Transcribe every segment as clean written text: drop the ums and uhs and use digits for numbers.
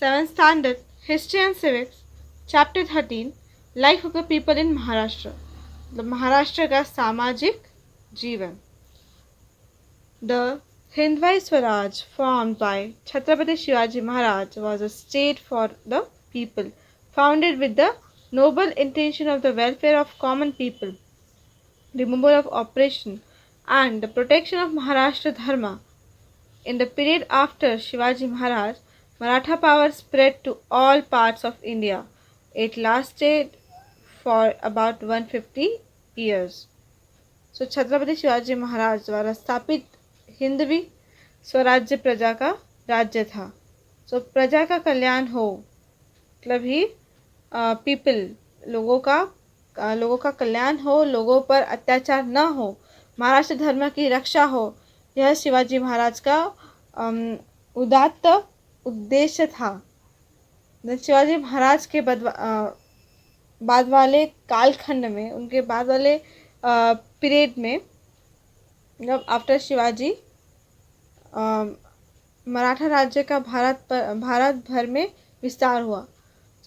7th Standard History and Civics, Chapter 13 Life of the People in Maharashtra. The Maharashtra का सामाजिक जीवन. The Hindwai Swaraj formed by Chhatrapati Shivaji Maharaj was a state for the people, founded with the noble intention of the welfare of common people, removal of oppression, and the protection of Maharashtra Dharma. In the period after Shivaji Maharaj, Maratha power spread to all parts of India. It lasted for about 150 years. So Chhatrapati Shivaji Maharaj द्वारा स्थापित हिंदवी स्वराज्य प्रजा का राज्य था. सो प्रजा का कल्याण हो मतलब ही पीपल लोगों का कल्याण हो, लोगों पर अत्याचार न हो, महाराष्ट्र धर्म की रक्षा हो, यह शिवाजी महाराज का उदात्त उद्देश्य था. शिवाजी महाराज के बाद वाले कालखंड में, उनके बाद वाले पीरियड में, जब आफ्टर शिवाजी मराठा राज्य का भारत भर में विस्तार हुआ.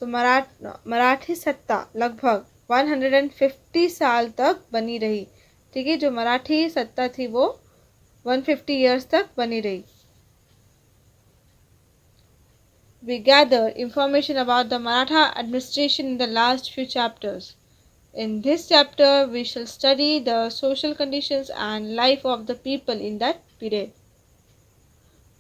तो मराठी सत्ता लगभग 150 साल तक बनी रही. ठीक है, जो मराठी सत्ता थी वो 150 years तक बनी रही. We gather information about the Maratha administration in the last few chapters. In this chapter, we shall study the social conditions and life of the people in that period.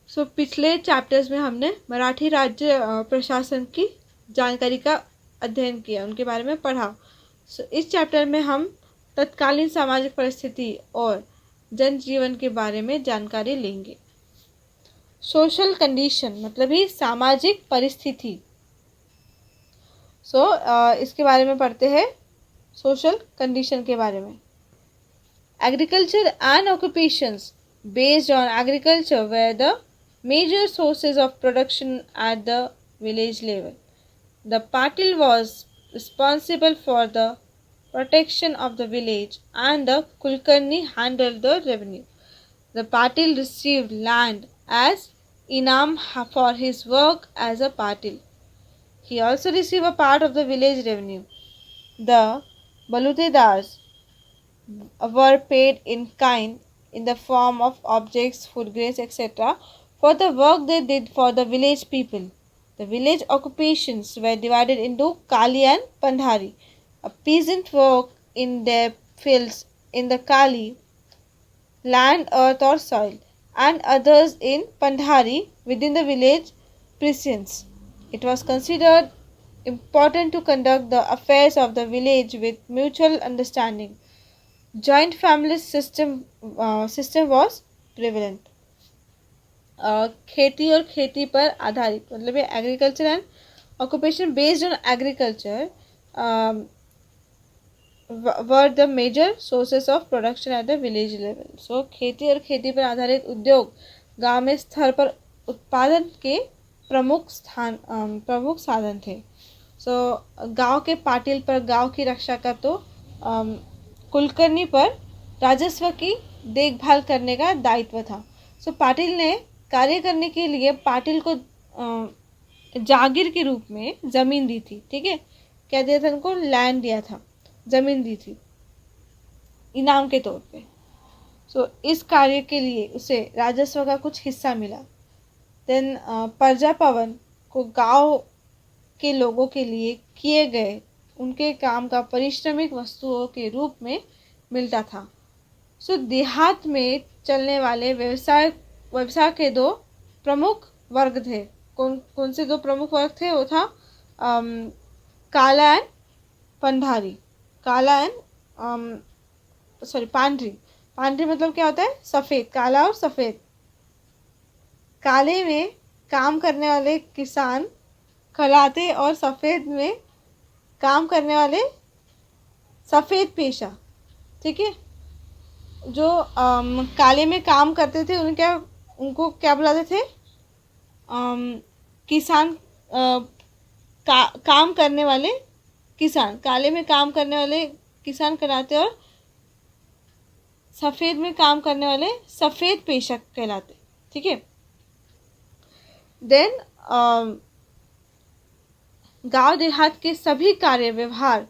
So, पिछले chapters में हमने मराठी राज्य प्रशासन की जानकारी का अध्ययन किया, उनके बारे में पढ़ा. So, इस chapter में हम तत्कालीन सामाजिक परिस्थिति और जनजीवन के बारे में जानकारी लेंगे. सोशल कंडीशन मतलब ही सामाजिक परिस्थिति. इसके बारे में पढ़ते हैं सोशल कंडीशन के बारे में. Agriculture and occupations based on agriculture were the major sources of production at the village level. The Patil was responsible for the protection of the village and the Kulkarni handled the revenue. The Patil received land as inam for his work as a Patil. He also received a part of the village revenue. The Balutedars were paid in kind in the form of objects, food grains, etc. for the work they did for the village people. The village occupations were divided into Kali and Pandhari. A peasant work in their fields in the Kali, land, earth or soil, and others in Pandhari within the village precincts. It was considered important to conduct the affairs of the village with mutual understanding. Joint family system was prevalent. खेती और खेती पर आधारित मतलब agriculture and occupation based on agriculture were the major sources of production at the village level. So खेती और खेती पर आधारित उद्योग गांव में स्तर पर उत्पादन के प्रमुख साधन थे. गांव के पाटिल पर गांव की रक्षा का तो कुलकर्णी पर राजस्व की देखभाल करने का दायित्व था. पाटिल ने कार्य करने के लिए पाटिल को जागीर के रूप में जमीन दी थी. ठीक है, क्या दिया था उनको? लैंड दिया था, जमीन दी थी इनाम के तौर पे. इस कार्य के लिए उसे राजस्व का कुछ हिस्सा मिला. देन प्रजा पवन को गांव के लोगों के लिए किए गए उनके काम का पारिश्रमिक वस्तुओं के रूप में मिलता था. देहात में चलने वाले व्यवसाय के दो प्रमुख वर्ग थे. कौन से दो प्रमुख वर्ग थे? वो था काला एंड पंधारी. काला एंड पांढरी. पांढरी मतलब क्या होता है? सफ़ेद. काला और सफ़ेद. काले में काम करने वाले किसान कहलाते और सफ़ेद में काम करने वाले सफ़ेद पेशा. ठीक है, जो काले में काम करते थे उनको क्या बुलाते थे? किसान. काम करने वाले किसान, काले में काम करने वाले किसान कहलाते और सफ़ेद में काम करने वाले सफ़ेद पेशा कहलाते. ठीक है. देन गांव देहात के सभी कार्य व्यवहार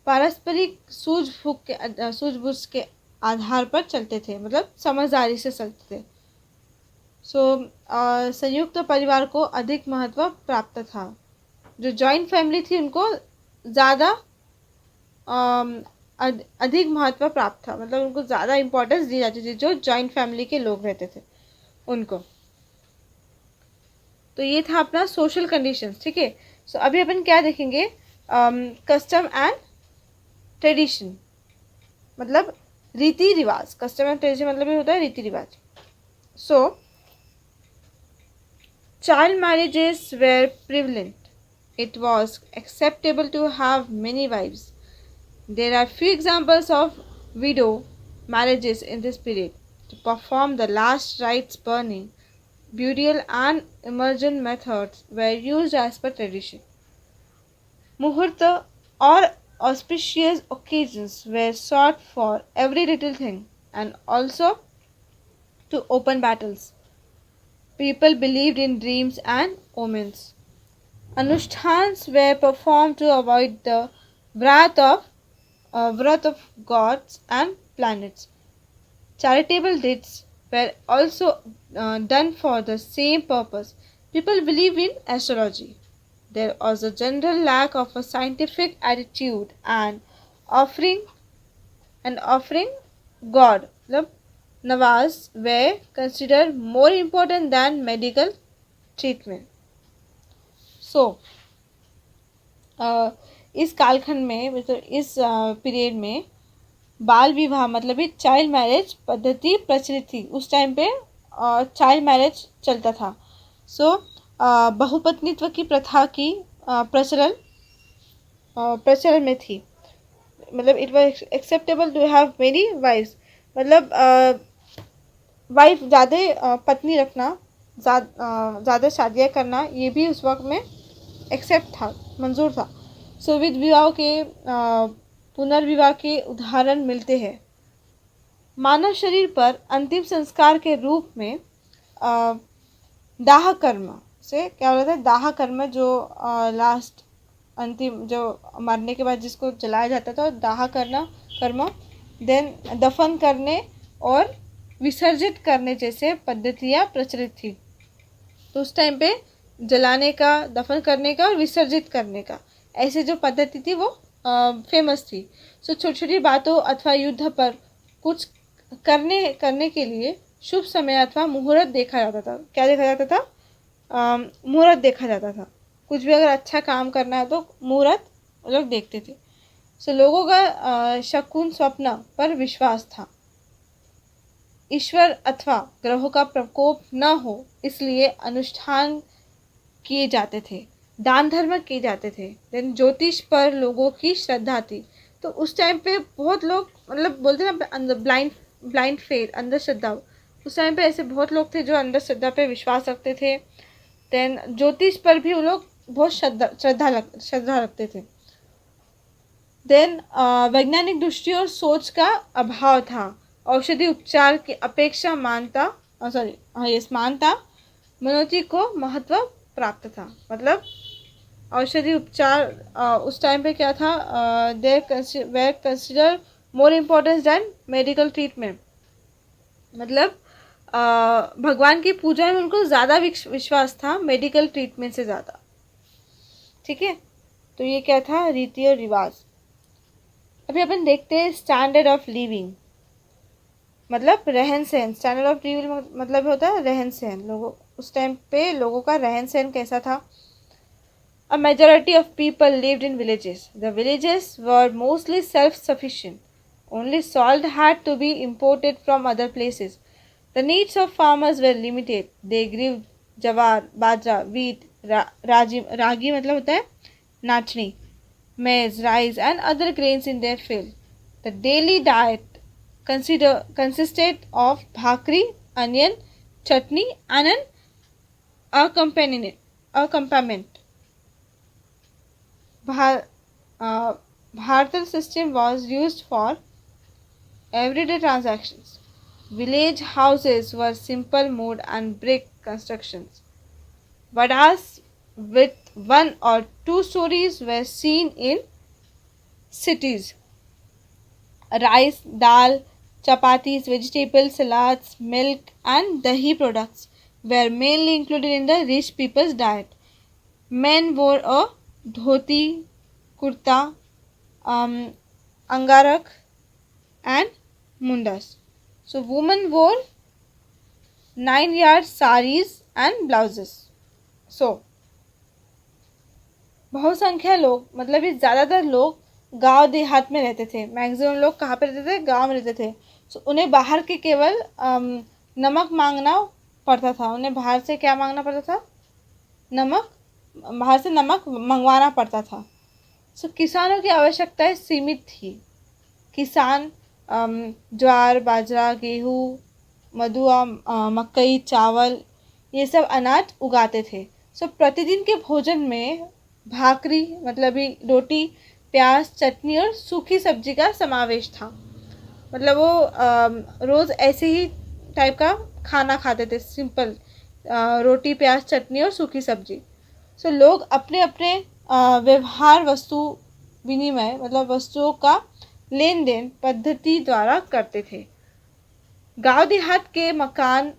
पारस्परिक सूझबूझ के आधार पर चलते थे, मतलब समझदारी से चलते थे। संयुक्त परिवार को अधिक महत्व प्राप्त था। जो जॉइंट फैमिली थी उनको ज़्यादा अधिक महत्व प्राप्त था, मतलब उनको ज़्यादा इम्पोर्टेंस दी जाती थी जो जॉइंट फैमिली के लोग रहते थे उनको। तो ये था अपना सोशल कंडीशंस। ठीक है, सो अभी अपन क्या देखेंगे, कस्टम एंड ट्रेडिशन, मतलब रीति रिवाज। कस्टम एंड ट्रेडिशन मतलब ये होता है रीति रिवाज। सो child marriages were prevalent. It was acceptable to have many wives. There are few examples of widow marriages in this period. To perform the last rites, burning, burial and immersion methods were used as per tradition. Muhurta or auspicious occasions were sought for every little thing and also to open battles. People believed in dreams and omens. Anushtans were performed to avoid the wrath of gods and planets. Charitable deeds were also done for the same purpose. People believed in astrology. There was a general lack of a scientific attitude and offering God, the Nawaz, were considered more important than medical treatment. So, इस कालखंड में, मतलब इस period में बाल विवाह मतलब ये चाइल्ड मैरिज पद्धति प्रचलित थी। उस टाइम पे चाइल्ड मैरिज चलता था। बहुपत्नीत्व की प्रथा की प्रचलन में थी। मतलब it was acceptable to have many wifes, मतलब वाइफ ज़्यादा पत्नी रखना, ज़्यादा शादियाँ करना, ये भी उस वक्त में एक्सेप्ट था, मंजूर था। विध विवाह के पुनर्विवाह के उदाहरण मिलते हैं। मानव शरीर पर अंतिम संस्कार के रूप में दाह कर्म से क्या होता है, दाह कर्म जो लास्ट अंतिम जो मरने के बाद जिसको जलाया जाता था, दाह करना कर्म, देन दफन करने और विसर्जित करने जैसे पद्धतियाँ प्रचलित थी। तो उस टाइम पे जलाने का, दफन करने का और विसर्जित करने का, ऐसे जो पद्धति थी वो फेमस थी। छोटी छोटी बातों अथवा युद्ध पर कुछ करने के लिए शुभ समय अथवा मुहूर्त देखा जाता था। क्या देखा जाता था? मुहूर्त देखा जाता था। कुछ भी अगर अच्छा काम करना है तो मुहूर्त लोग देखते थे। लोगों का शकुन स्वप्न पर विश्वास था। ईश्वर अथवा ग्रहों का प्रकोप न हो इसलिए अनुष्ठान किए जाते थे, दान धर्म किए जाते थे। देन ज्योतिष पर लोगों की श्रद्धा थी। तो उस टाइम पे बहुत लोग, मतलब बोलते ना ब्लाइंड फेथ, अंधश्रद्धा, उस टाइम पे ऐसे बहुत लोग थे जो अंधश्रद्धा पे विश्वास रखते थे। देन ज्योतिष पर भी वो लोग बहुत श्रद्धा रखते थे। देन वैज्ञानिक दृष्टि और सोच का अभाव था। औषधि उपचार की अपेक्षा मानता मनोती को महत्व प्राप्त था। मतलब औषधि उपचार उस टाइम पे क्या था, their consider more importance than medical treatment. मतलब भगवान की पूजा में उनको ज़्यादा विश्वास था मेडिकल ट्रीटमेंट से ज़्यादा। ठीक है, तो ये क्या था, रीति और रिवाज। अभी अपन देखते हैं स्टैंडर्ड ऑफ लिविंग, मतलब रहन सहन। स्टैंडर्ड ऑफ लिविंग मतलब होता है रहन सहन। लोगों उस टाइम पे लोगों का रहन सहन कैसा था। A majority of people lived in villages. The villages were mostly self-sufficient. Only salt had to be imported from other places. The needs of farmers were limited. They grew jawar, bajra, wheat, ragi मतलब होता है नाचनी, maize, rice and other grains in their field. The daily diet consisted of bhakri, onion, chutney and an accompaniment. Bhartal system was used for everyday transactions. Village houses were simple mud and brick constructions. Vadas with one or two stories were seen in cities. Rice, dal, chapatis, vegetables, salads, milk, and dahi products were mainly included in the rich people's diet. Men wore a dhoti, kurta, angarak, and mundas. So women wore 9 yard saris and blouses. So बहुसंख्या लोग मतलब ये ज़्यादातर लोग गांव देहात में रहते थे. मैक्सिमम लोग कहाँ पे रहते थे? गांव में रहते थे. सो उन्हें बाहर के केवल नमक मांगना पड़ता था. उन्हें बाहर से क्या मांगना पड़ता था? नमक. बाहर से नमक मंगवाना पड़ता था. सो किसानों की आवश्यकताएं सीमित थी. किसान ज्वार, बाजरा, गेहूँ, मदुआ, मकई, चावल ये सब अनाज उगाते थे. सो प्रतिदिन के भोजन में भाकरी मतलब ही रोटी, प्याज, चटनी और सूखी सब्जी का समावेश था. मतलब वो रोज़ ऐसे ही टाइप का खाना खाते थे. सिंपल रोटी, प्याज, चटनी और सूखी सब्जी. सो लोग अपने अपने व्यवहार वस्तु विनिमय मतलब वस्तुओं का लेन देन पद्धति द्वारा करते थे. गांव देहात के मकान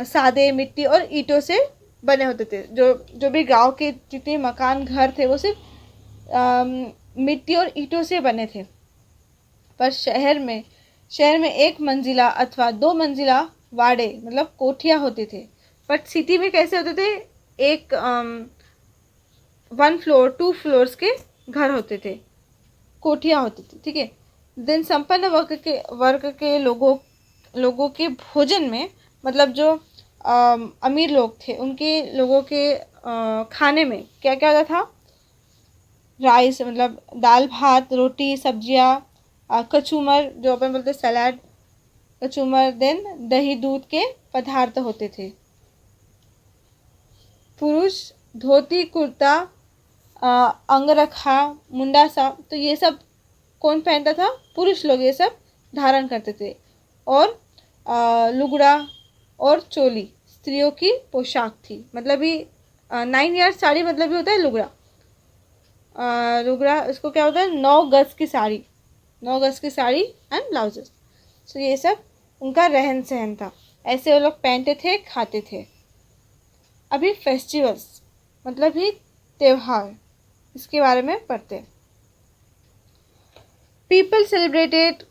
सादे मिट्टी और ईंटों से बने होते थे. जो भी गांव के जितने मकान घर थे वो सिर्फ मिट्टी और ईंटों से बने थे. पर शहर में एक मंजिला अथवा 2 मंजिला वाड़े मतलब कोठियाँ होती थे. पर सिटी में कैसे होते थे? एक 1 फ्लोर 2 फ्लोर्स के घर होते थे, कोठियाँ होती थी. ठीक है. देन संपन्न वर्ग के लोगों के भोजन में मतलब जो अमीर लोग थे उनके लोगों के खाने में क्या क्या होता था? राइस मतलब दाल भात, रोटी, सब्जियाँ, कचूमर जो अपन बोलते सलाद, कचूमर. देन दही दूध के पदार्थ होते थे. पुरुष धोती, कुर्ता, अंगरखा, मुंडासा तो ये सब कौन पहनता था? पुरुष लोग ये सब धारण करते थे. और लुगड़ा और चोली स्त्रियों की पोशाक थी. मतलब ही 9 यार्ड साड़ी मतलब भी होता है लुगड़ा. लुगड़ा इसको क्या होता है? 9 गज की साड़ी, 9 गज की साड़ी एंड ब्लाउजेस. सो ये सब उनका रहन सहन था. ऐसे वो लोग पहनते थे, खाते थे. अभी फेस्टिवल्स मतलब ही त्योहार, इसके बारे में पढ़ते हैं. पीपल सेलिब्रेटेड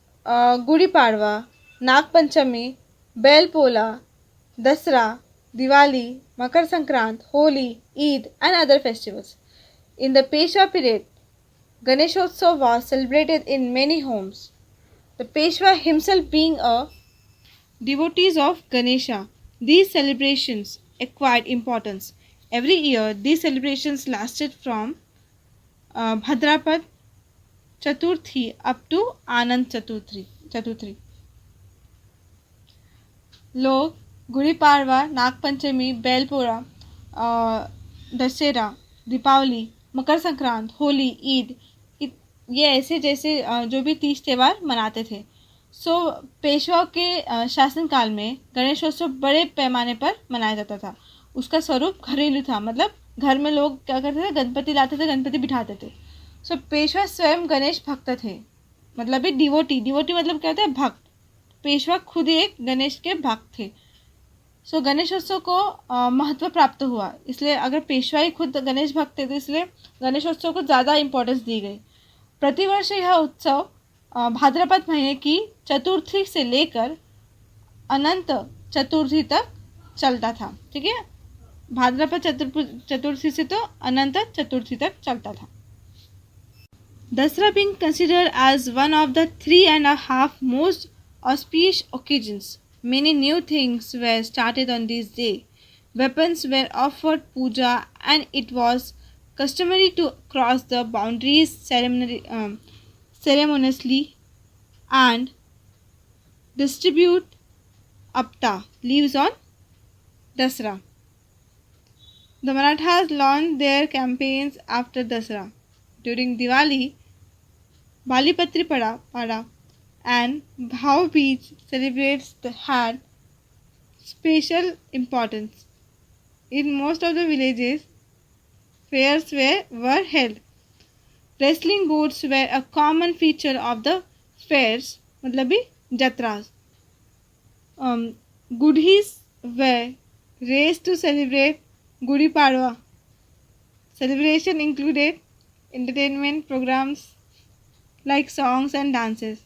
गुड़ी पाड़वा, नाग पंचमी, बैल पोला, दसरा, Diwali, Makar Sankrant, Holi, Eid and other festivals. In the Peshwa period, Ganeshotsav was celebrated in many homes. The Peshwa himself being a devotee of Ganesha, these celebrations acquired importance. Every year, these celebrations lasted from Bhadrapad Chaturthi up to Anand Chaturthi. लोग गुड़ी पाड़वा, नाग पंचमी, बैलपोरा, दशहरा, दीपावली, मकर संक्रांत, होली, ईद ये ऐसे जैसे जो भी 30 त्यौहार मनाते थे. सो पेशवा के शासनकाल में गणेशोत्सव बड़े पैमाने पर मनाया जाता था. उसका स्वरूप घरेलू था. मतलब घर में लोग क्या करते थे? गणपति लाते थे, गणपति बिठाते थे. सो पेशवा स्वयं गणेश भक्त थे. मतलब ये डिवोटी मतलब क्या होता है? भक्त. पेशवा खुद ही एक गणेश के भक्त थे. सो गणेशोत्सव को महत्व प्राप्त हुआ. इसलिए अगर पेशवा ही खुद गणेश भक्त थे तो इसलिए गणेशोत्सव को ज़्यादा इम्पोर्टेंस दी गई. प्रतिवर्ष यह उत्सव भाद्रपद महीने की चतुर्थी से लेकर अनंत चतुर्थी तक चलता था. ठीक है. भाद्रपद चतुर्थी से तो अनंत चतुर्थी तक चलता था. Dasara being considered as one of the 3.5 most auspicious occasions. Many new things were started on this day. Weapons were offered puja and it was customary to cross the boundaries ceremoniously and distribute apta leaves on Dasara. The Marathas launched their campaigns after Dasara. During Diwali, Balipatri Pada and Bhau Beach celebrates had special importance. In most of the villages, fairs were held. Wrestling booths were a common feature of the fairs, मतलब भी jatras. Goodies were raised to celebrate Gudi Padwa. Celebration included entertainment programs like songs and dances.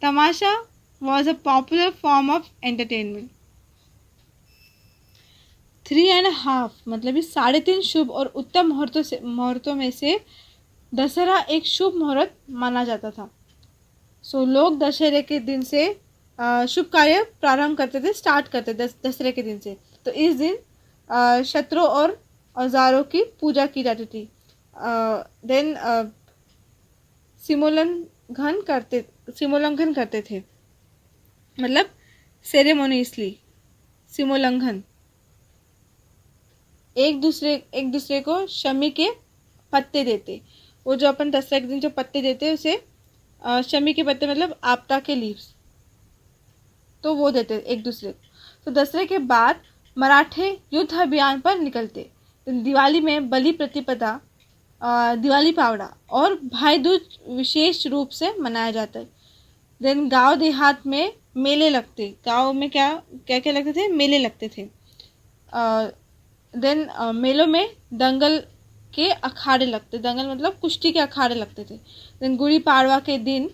Tamasha was a popular form of entertainment. 3.5 मतलब 3.5 शुभ और उत्तम मुहूर्तों में से दशहरा एक शुभ मुहूर्त माना जाता था. सो लोग दशहरे के दिन से शुभ कार्य प्रारंभ करते थे, स्टार्ट करते थे दशहरे के दिन से. तो इस दिन शस्त्रों और औजारों की पूजा की जाती थी. देन सीमोल्लंघन करते थे, मतलब सेरेमोनियसली सीमोल्लंघन. एक दूसरे को शमी के पत्ते देते. वो जो अपन दशहरा के दिन जो पत्ते देते उसे शमी के पत्ते मतलब आपटा के लीव्स, तो वो देते एक दूसरे को. तो दशहरे के बाद मराठे युद्ध अभियान पर निकलते. दिवाली में बलि प्रतिपदा, दिवाली पावड़ा और भाई दूज विशेष रूप से मनाया जाता है. देन गांव देहात में मेले लगते. गांव में क्या क्या लगते थे? मेले लगते थे. देन मेलों में दंगल के अखाड़े लगते. दंगल मतलब कुश्ती के अखाड़े लगते थे. देन गुड़ी पाड़वा के दिन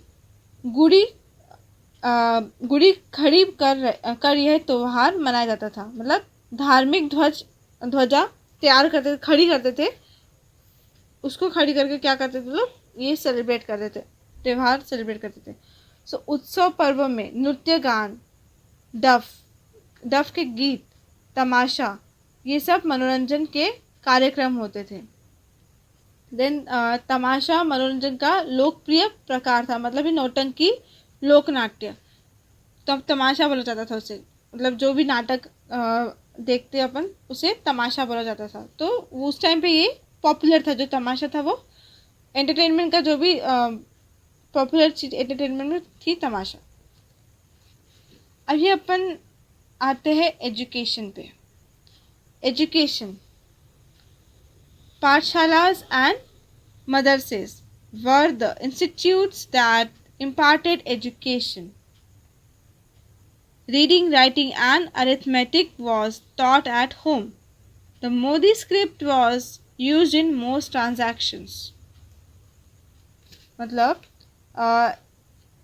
गुड़ी खड़ी कर यह त्योहार मनाया जाता था. मतलब धार्मिक ध्वजा तैयार करते थे, खड़ी करते थे. उसको खड़ी करके क्या करते थे लोग? ये सेलिब्रेट करते थे, त्योहार सेलिब्रेट करते थे. सो उत्सव पर्वों में नृत्य गान, डफ के गीत, तमाशा, ये सब मनोरंजन के कार्यक्रम होते थे. देन तमाशा मनोरंजन का लोकप्रिय प्रकार था. मतलब ये नौटंकी लोकनाट्य, तब तमाशा बोला जाता था उसे. मतलब जो भी नाटक देखते अपन उसे तमाशा बोला जाता था. तो उस टाइम पे ये पॉपुलर था. जो तमाशा था वो एंटरटेनमेंट का जो भी पॉपुलर चीज एंटरटेनमेंट में थी तमाशा. अभी अपन आते हैं एजुकेशन पे. Education, pathshalas and madrasas were the institutes that imparted education. Reading, writing and arithmetic was taught at home. The Modi script was used in most transactions. मतलब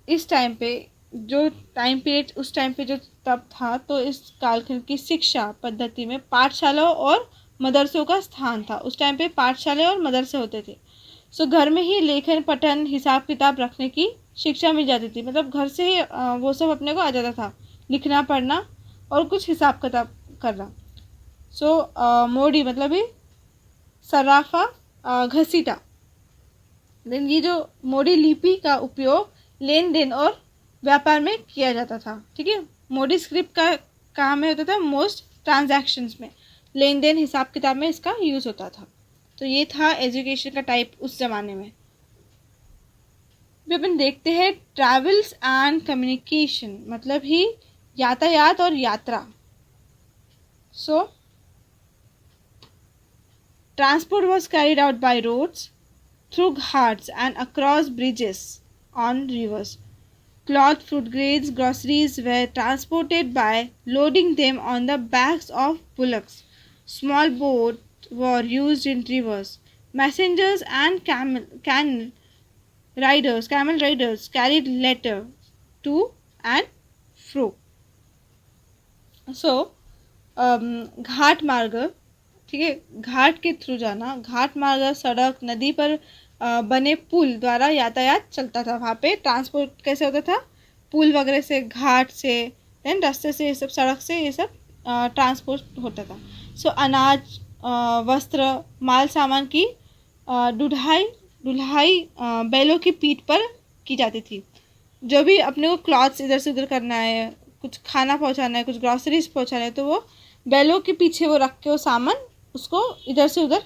इस टाइम पे जो टाइम पीरियड उस टाइम पे जो तब था, तो इस कालखंड की शिक्षा पद्धति में पाठशालाओं और मदरसों का स्थान था. उस टाइम पे पाठशाले और मदरसे होते थे. सो घर में ही लेखन पठन हिसाब किताब रखने की शिक्षा मिल जाती थी. मतलब घर से ही वो सब अपने को आ जाता था, लिखना पढ़ना और कुछ हिसाब किताब करना. सो मोड़ी मतलब ही सराफा, घसीटा. देन ये जो मोड़ी लिपि का उपयोग लेन देन और व्यापार में किया जाता था. ठीक है. मोडी स्क्रिप्ट का कहाँ में होता था? मोस्ट ट्रांजैक्शंस में, लेन देन हिसाब किताब में इसका यूज़ होता था. तो ये था एजुकेशन का टाइप उस ज़माने में. भी अपन देखते हैं ट्रैवल्स एंड कम्युनिकेशन, मतलब ही यातायात और यात्रा. So transport was carried out by roads, through ghats and across bridges on rivers. Cloth, fruit grades, groceries were transported by loading them on the backs of bullocks. Small boats were used in rivers. Messengers and camel riders carried letters to and fro. So, घाट मार्ग, ठीक है, घाट के through जाना. घाट मार्ग सड़क, नदी पर बने पुल द्वारा यातायात चलता था. वहाँ पे ट्रांसपोर्ट कैसे होता था? पुल वगैरह से, घाट से, देन रास्ते से, ये सब सड़क से, ये सब ट्रांसपोर्ट होता था. सो अनाज, वस्त्र, माल सामान की ढुलाई बैलों की पीठ पर की जाती थी. जो भी अपने को क्लॉथ्स इधर से उधर करना है, कुछ खाना पहुँचाना है, कुछ ग्रॉसरीज पहुँचाना है, तो वो बैलों के पीछे वो रख के वो सामान उसको इधर से उधर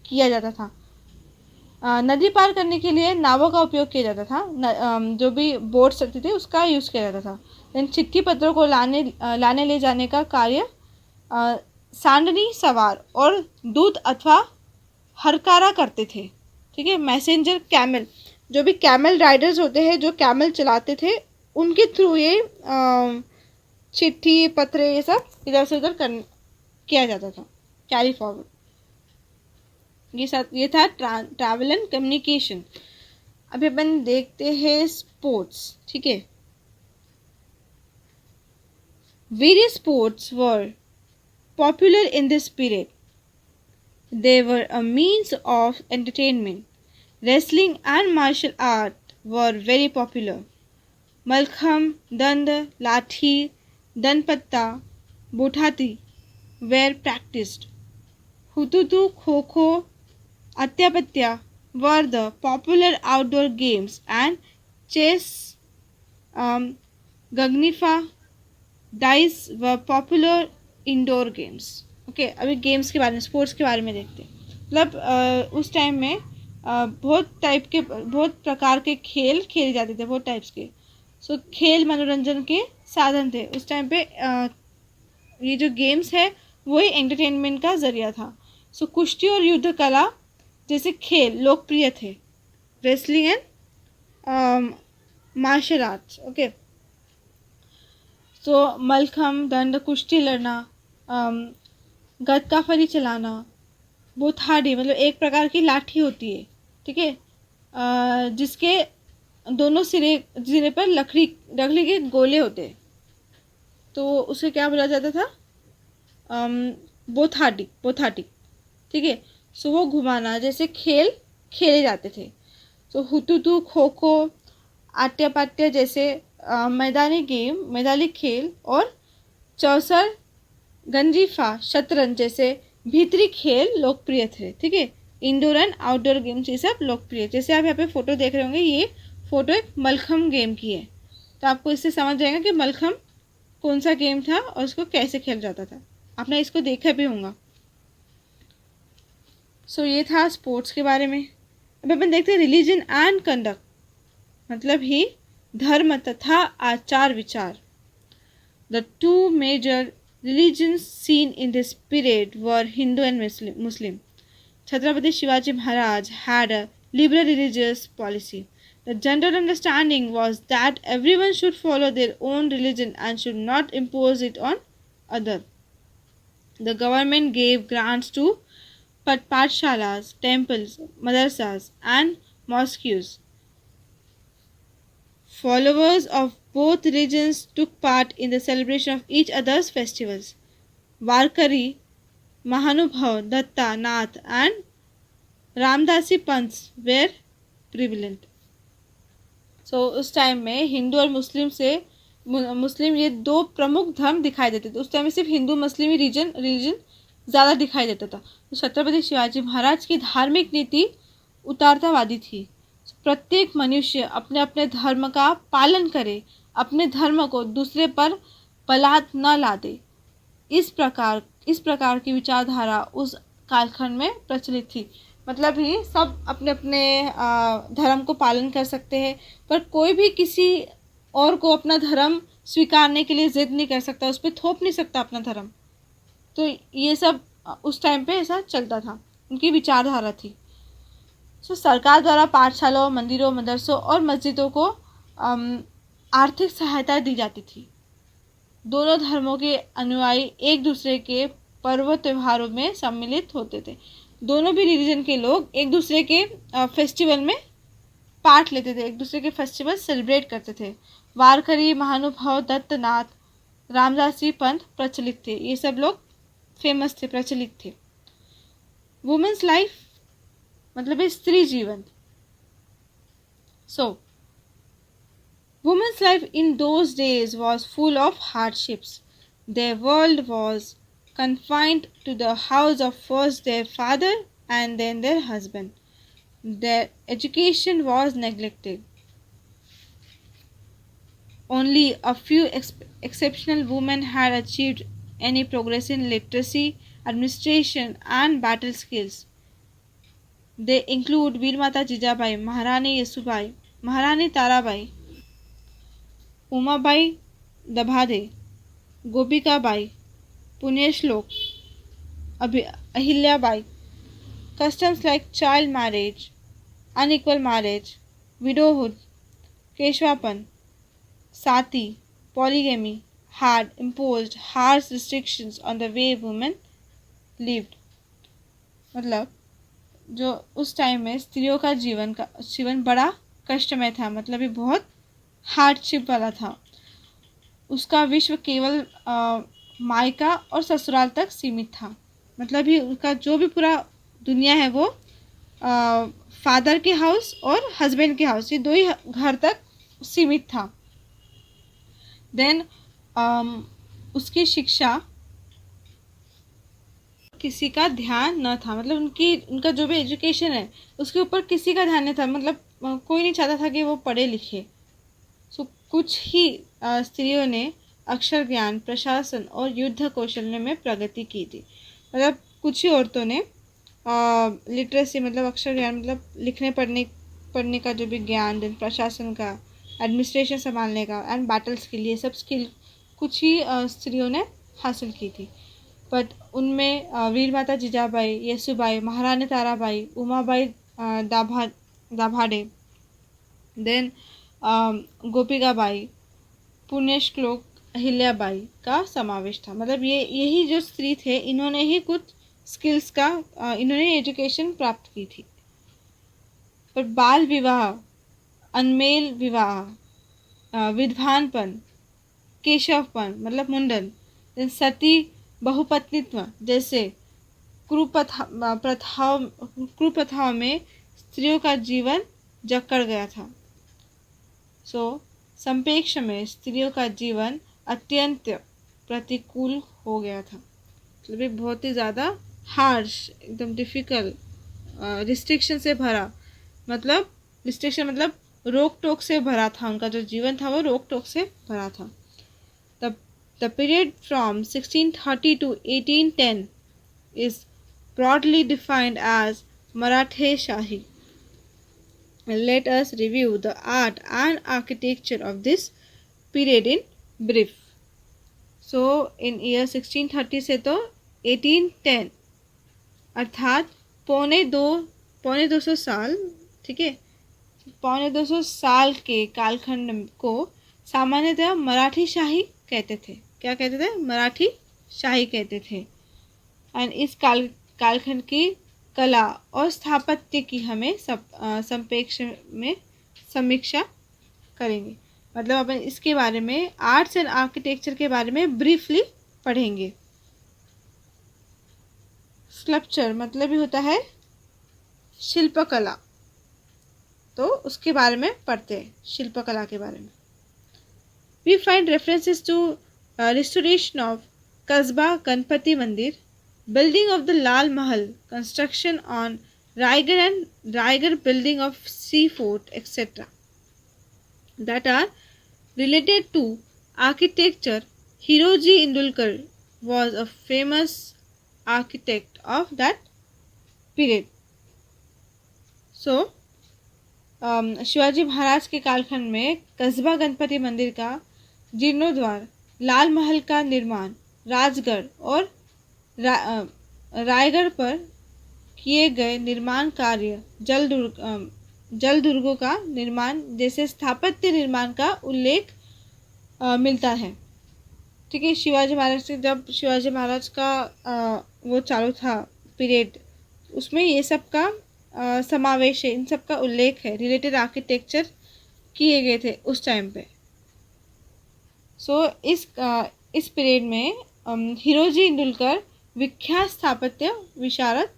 किया जाता था. नदी पार करने के लिए नावों का उपयोग किया जाता था. जो भी बोट्स चलती थी उसका यूज़ किया जाता था. देन चिट्ठी पत्रों को लाने ले जाने का कार्य सांडनी सवार और दूत अथवा हरकारा करते थे। ठीक है, मैसेंजर कैमल, जो भी कैमल राइडर्स होते हैं जो कैमल चलाते थे, उनके थ्रू ये चिट्ठी पत्र ये सब इधर से उधर किया जाता था, कैरी फॉरवर्ड। ये था ट्रैवल एंड कम्युनिकेशन। अभी अपन देखते हैं स्पोर्ट्स। ठीक है, various sports were popular in this period. They were a means of entertainment. Wrestling and martial art were very popular. Malkham, Dand, Lathi, Danpatta, Bothati were practiced. Hututu, Kho-Kho, Atyapatya were the popular outdoor games, and chess, Gagnifa, dice were popular indoor games. Okay, अभी games के बारे में, sports के बारे में देखते हैं। मतलब उस टाइम में बहुत प्रकार के खेल खेले जाते थे, बहुत टाइप्स के। सो खेल मनोरंजन के साधन थे उस टाइम पे। ये जो गेम्स है वही एंटरटेनमेंट का जरिया था। सो कुश्ती और युद्ध कला जैसे खेल लोकप्रिय थे। Wrestling and martial arts. Okay, so mallakhamb, दंड, कुश्ती लड़ना, गदकाफरी चलाना, बुथाड़ी मतलब एक प्रकार की लाठी होती है। ठीक है, जिसके दोनों सिरे पर लकड़ी के गोले होते हैं, तो उसे क्या बोला जाता था? बोथाटी। ठीक है, सो वो घुमाना जैसे खेल खेले जाते थे। तो हुतुतु, खो खो, आट्या पाट्या जैसे मैदानी खेल, और चौसर, गंजीफा, शतरंज जैसे भीतरी खेल लोकप्रिय थे। ठीक है, इंडोर एंड आउटडोर गेम्स ये सब लोकप्रिय। जैसे आप यहाँ पे फोटो देख रहे होंगे, ये फोटो एक मलखम गेम की है, तो आपको इससे समझ जाएगा कि मलखम कौन सा गेम था और उसको कैसे खेला जाता था। आपने इसको देखा भी होगा। सो ये था स्पोर्ट्स के बारे में। अब अपन देखते हैं रिलीजन एंड कंडक्ट, मतलब ही धर्म तथा आचार विचार। The two major religions seen in this period were Hindu and Muslim. Chhatrapati Shivaji Maharaj had a liberal religious policy. The general understanding was that everyone should follow their own religion and should not impose it on others. The government gave grants to pathshalas, temples, madrasas, and mosques. Followers of both religions took part in the celebration of each other's festivals. Varkari, Mahanubhav, Datta, Nath, and Ramdasi Panths were prevalent. So उस time में हिंदू और मुस्लिम ये दो प्रमुख धर्म दिखाई देते थे। उस टाइम में सिर्फ हिंदू मुस्लिम ही रिलीजन ज़्यादा दिखाई देता था। तो छत्रपति शिवाजी महाराज की धार्मिक नीति उदारतावादी थी। प्रत्येक मनुष्य अपने अपने धर्म का पालन करे, अपने धर्म को दूसरे पर बलात् न ला दे। इस प्रकार की विचारधारा उस कालखंड में प्रचलित थी। मतलब ही सब अपने अपने धर्म को पालन कर सकते हैं, पर कोई भी किसी और को अपना धर्म स्वीकारने के लिए जिद नहीं कर सकता, उस पर थोप नहीं सकता अपना धर्म। तो ये सब उस टाइम पे ऐसा चलता था, उनकी विचारधारा थी। सरकार द्वारा पाठशालाओं, मंदिरों, मदरसों और मस्जिदों को आर्थिक सहायता दी जाती थी। दोनों धर्मों के अनुयायी एक दूसरे के पर्व त्योहारों में सम्मिलित होते थे। दोनों भी रिलीजन के लोग एक दूसरे के फेस्टिवल में पार्ट लेते थे, एक दूसरे के फेस्टिवल सेलिब्रेट करते थे। वारकरी, महानुभाव, दत्तनाथ, रामदासी पंथ प्रचलित थे। ये सब लोग फेमस थे, प्रचलित थे। वुमेन्स लाइफ मतलब है स्त्री जीवन। सो women's life in those days was full of hardships. Their world was confined to the house of first their father and then their husband. Their education was neglected. Only a few exceptional women had achieved any progress in literacy, administration, and battle skills. They include वीरमाता जिजाबाई, महारानी येसुबाई, महारानी ताराबाई, उमाबाई दभादे, गोपिकाबाई, पुण्यश्लोक, Ahilyabai. Customs like child marriage, unequal marriage, widowhood, Keshwapan, Sati, polygamy had imposed harsh restrictions on the way women lived. मतलब जो उस time में स्त्रियों का जीवन बड़ा कष्टमय था, मतलब ये बहुत हार्डशिप वाला था। उसका विश्व केवल मायका और ससुराल तक सीमित था। मतलब ही उसका जो भी पूरा दुनिया है वो फादर के हाउस और हस्बैंड के हाउस, ये दो ही घर तक सीमित था। देन उसकी शिक्षा किसी का ध्यान न था, मतलब उनका जो भी एजुकेशन है उसके ऊपर किसी का ध्यान नहीं था। मतलब कोई नहीं चाहता था कि वो पढ़े लिखे। सो कुछ ही स्त्रियों ने अक्षर ज्ञान, प्रशासन और युद्ध कौशल्य में प्रगति की थी। मतलब कुछ ही औरतों ने लिटरेसी मतलब अक्षर ज्ञान मतलब लिखने पढ़ने का जो भी ज्ञान, देन प्रशासन का, एडमिनिस्ट्रेशन संभालने का एंड बैटल्स के लिए सब स्किल कुछ ही स्त्रियों ने हासिल की थी। बट उनमें वीर माता जिजाबाई, येसुबाई, महारानी ताराबाई, उमाबाई दाभाडे, देन गोपिकाबाई, पुण्यश्लोक अहिल्याबाई का समावेश था। मतलब यही जो स्त्री थे, इन्होंने ही कुछ स्किल्स का इन्होंने एजुकेशन प्राप्त की थी। पर बाल विवाह, अनमेल विवाह, विद्वानपन, केशवपन मतलब मुंडन, सती बहुपत्नित्व जैसे कुप्रथाओं में स्त्रियों का जीवन जकड़ गया था। संपेक्ष में स्त्रियों का जीवन अत्यंत प्रतिकूल हो गया था। मतलब ये बहुत ही ज़्यादा हार्श, एकदम डिफ़िकल्ट, रिस्ट्रिक्शन से भरा, मतलब रिस्ट्रिक्शन मतलब रोक टोक से भरा था। उनका जो जीवन था वो रोक टोक से भरा था। The period from 1630 to 1810 is broadly defined as Marathe Shahi. Let us review the art and architecture of this period in brief. So in year 1630 से तो 1810 अर्थात पौने 200 साल, ठीक है, पौने 200 साल के कालखंड को सामान्यतः मराठी शाही कहते थे। क्या कहते थे? मराठी शाही कहते थे। एंड इस कालखंड की कला और स्थापत्य की हमें संपेक्ष में समीक्षा करेंगे। मतलब अपन इसके बारे में, आर्ट्स एंड आर्किटेक्चर के बारे में ब्रीफली पढ़ेंगे। स्कल्पचर मतलब ही होता है शिल्पकला, तो उसके बारे में पढ़ते हैं, शिल्पकला के बारे में। We find references to restoration of Kasba Ganpati Mandir, building of the Lal Mahal, construction on Raigad and Raigad building of sea fort, etc. that are related to architecture. Hiroji Indulkar was a famous architect of that period. So, Shivaji Maharaj के कालखंड में कस्बा गणपति मंदिर का जीर्णोद्वार, लाल महल का निर्माण, राजगढ़ और रायगढ़ पर किए गए निर्माण कार्य, जल दुर्गों का निर्माण जैसे स्थापत्य निर्माण का उल्लेख मिलता है। ठीक है, शिवाजी महाराज से जब शिवाजी महाराज का वो चालू था पीरियड, उसमें ये सब का समावेश है, इन सब का उल्लेख है, रिलेटेड आर्किटेक्चर किए गए थे उस टाइम पे। इस पीरियड में हिरोजी इंदुलकर विख्यात स्थापत्य विशारद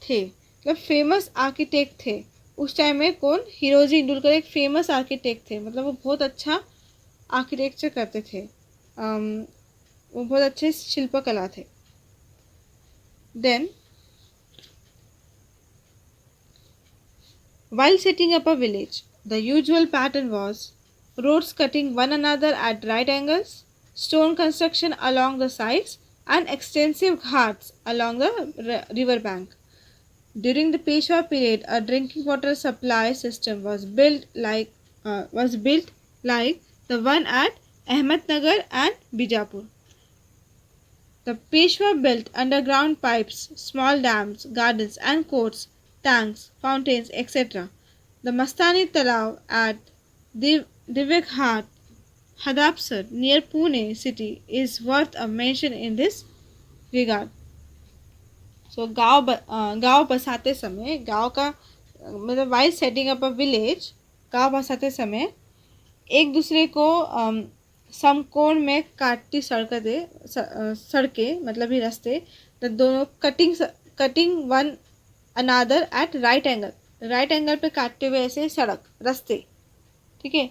थे, मतलब फेमस आर्किटेक्ट थे उस टाइम में। कौन? हिरोजी इंदुलकर एक फेमस आर्किटेक्ट थे, मतलब वो बहुत अच्छा आर्किटेक्चर करते थे, वो बहुत अच्छे शिल्पकला थे। Then while setting up a village, the usual pattern was roads cutting one another at right angles, stone construction along the sides, and extensive ghats along the river bank. During the Peshwa period, a drinking water supply system was built like the one at Ahmednagar and Bijapur. The Peshwa built underground pipes, small dams, gardens and courts, tanks, fountains, etc. The Mastani Talao at Divekhat, Hadapsar near Pune city is worth a mention in this regard. So गांव बसाते समय गांव का मतलब while setting up a village, गांव बसाते समय एक दूसरे को समकोण में काटती सड़कें मतलब ही रास्ते, तो दोनों cutting one another at right angle पे काटते हुए ऐसे सड़क रास्ते, ठीक है।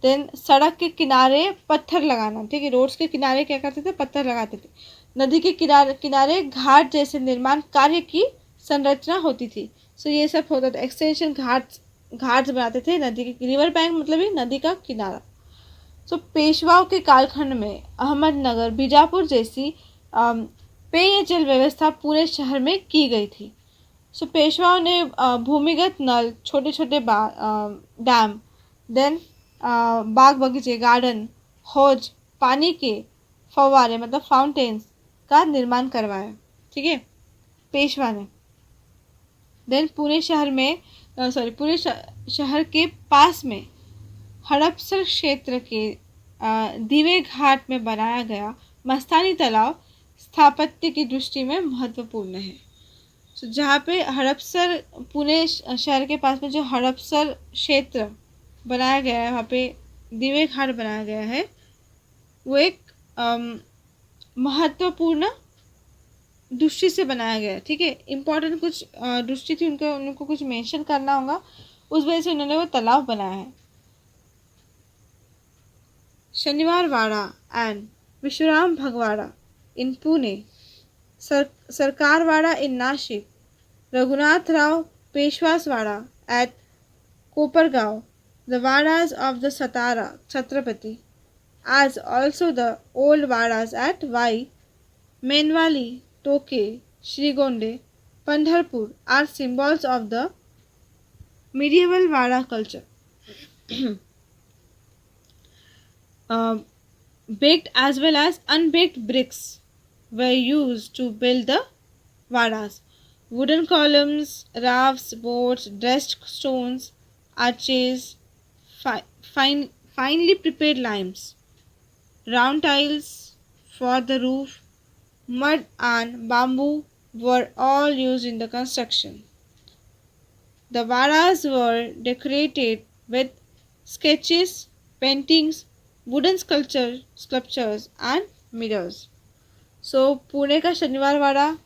देन सड़क के किनारे पत्थर लगाना, ठीक है। रोड्स के किनारे क्या करते थे, पत्थर लगाते थे। नदी के किनारे घाट जैसे निर्माण कार्य की संरचना होती थी। सो ये सब होता था, एक्सटेंशन घाट बनाते थे नदी के, रिवर बैंक मतलब ही नदी का किनारा। सो पेशवाओं के कालखंड में अहमदनगर, बीजापुर जैसी पेयजल व्यवस्था पूरे शहर में की गई थी। सो पेशवाओं ने भूमिगत नल, छोटे छोटे डैम, देन बाग बगीचे, गार्डन, हौज, पानी के फव्वारे मतलब फाउंटेन्स का निर्माण करवाया, ठीक है, पेशवा ने। देन पुणे शहर के पास में हड़पसर क्षेत्र के दीवे घाट में बनाया गया मस्तानी तालाब स्थापत्य की दृष्टि में महत्वपूर्ण है। तो जहाँ पे हड़पसर, पुणे शहर के पास में जो हड़पसर क्षेत्र बनाया गया है, वहाँ पे दीवे घाट बनाया गया है, वो एक महत्वपूर्ण दृष्टि से बनाया गया है, ठीक है। इम्पोर्टेंट कुछ दृष्टि थी उनको कुछ मेंशन करना होगा, उस वजह से उन्होंने वो तालाब बनाया है। शनिवार वाड़ा and Vishwaram भगवाड़ा in Pune, Sarkar wada in Nashik, Raghunath Rao Peshwa's wada at Kopargaon, the vadas of the Satara Chhatrapati, as also the old vadas at Vai, Menwali, Toke, Srigonde, Pandharpur are symbols of the medieval Vada culture. Baked as well as unbaked bricks were used to build the Vadas. Wooden columns, rafts, boats, dressed stones, arches, finely prepared limes, round tiles for the roof, mud and bamboo were all used in the construction. The vadas were decorated with sketches, paintings, wooden sculptures and mirrors. So Pune का शनिवार वाड़ा,